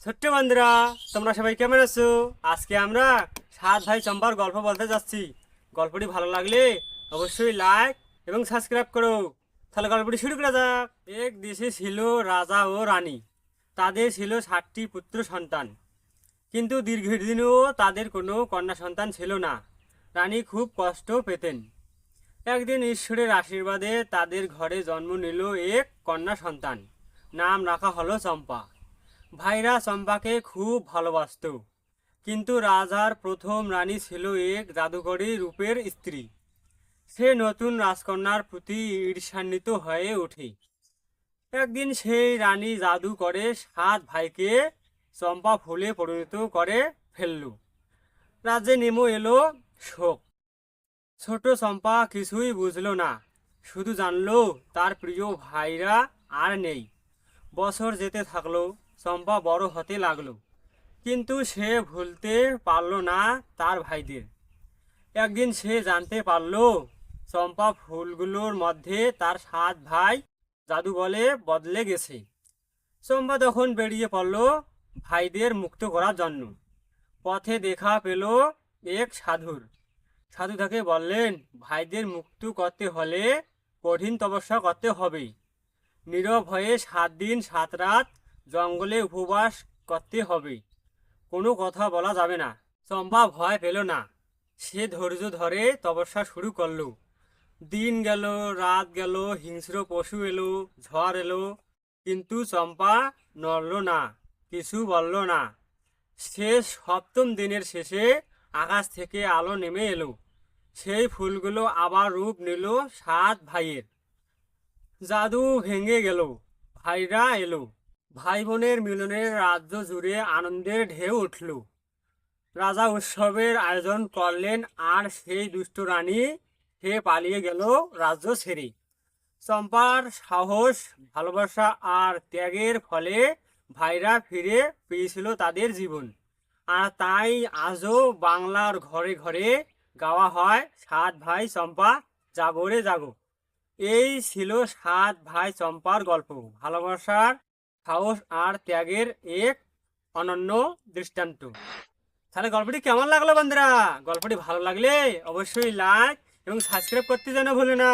ছোট্ট বন্ধুরা, তোমরা সবাই কেমন আছো? আজকে আমরা সাত ভাই চম্পার গল্প বলতে যাচ্ছি। গল্পটি ভালো লাগলে অবশ্যই লাইক এবং সাবস্ক্রাইব করো। তাহলে গল্পটি শুরু করা যাক। এক দেশে ছিল রাজা ও রানী। তাদের ছিল 7টি পুত্র সন্তান, কিন্তু দীর্ঘদিনও তাদের কোনো কন্যা সন্তান ছিল না। রানী খুব কষ্ট পেতেন। একদিন ঈশ্বরের আশীর্বাদে তাদের ঘরে জন্ম নিল এক কন্যা সন্তান। নাম রাখা হলো চম্পা। ভাইরা চম্পাকে খুব ভালোবাসতো, কিন্তু রাজার প্রথম রানী ছিল এক জাদুকরী রূপের স্ত্রী। সে নতুন রাজকন্যার প্রতি ঈর্ষান্বিত হয়ে ওঠে। একদিন সেই রানী জাদু করে 7 ভাইকে চম্পা ফুলে পরিণত করে ফেলল। রাজ্যে নেমে এলো শোক। ছোট চম্পা কিছুই বুঝলো না, শুধু জানলো তার প্রিয় ভাইরা আর নেই। বছর যেতে থাকলো, চম্পা বড় হতে লাগলো, কিন্তু সে ভুলতে পারলো না তার ভাইদের। একদিন সে জানতে পারলো চম্পা ফুলগুলোর মধ্যে তার 7 ভাই জাদু বলে বদলে গেছে। চম্পা তখন বেরিয়ে পড়লো ভাইদের মুক্ত করার জন্য। পথে দেখা পেল এক সাধুর। সাধু তাকে বললেন, ভাইদের মুক্ত করতে হলে কঠিন তপস্যা করতে হবে। নীরব হয়ে 7 দিন 7 রাত জঙ্গলে উপবাস করতে হবে। কোনো কথা বলা যাবে না। চম্পা ভয় পেল না। সে ধৈর্য ধরে তপস্যা শুরু করলো। দিন গেল, রাত গেল, হিংস্র পশু এলো, ঝড় এলো, কিন্তু চম্পা নড়ল না, কিছু বলল না। শেষ 7ম দিনের শেষে আকাশ থেকে আলো নেমে এলো। সেই ফুলগুলো আবার রূপ নিল 7 ভাইয়ের। জাদু ভেঙে গেল, ভাইরা এলো। ভাই বোনের মিলনের রাজ্য জুড়ে আনন্দের ঢেউ উঠল। রাজা উৎসবের আয়োজন করলেন, আর সেই দুষ্ট রানী সে পালিয়ে গেল রাজ্য ছেড়ে। চম্পার সাহস, ভালোবাসা আর ত্যাগের ফলে ভাইরা ফিরে পেয়েছিল তাদের জীবন। আর তাই আজও বাংলার ঘরে ঘরে গাওয়া হয়, 7 ভাই চম্পা জাগো রে জাগো। এই ছিল 7 ভাই চম্পার গল্প। ভালোবাসার, সাহস আর ত্যাগের এক অনন্য দৃষ্টান্ত। তাহলে গল্পটি কেমন লাগলো বন্ধুরা? গল্পটি ভালো লাগলে অবশ্যই লাইক এবং সাবস্ক্রাইব করতে যেন ভুলো না।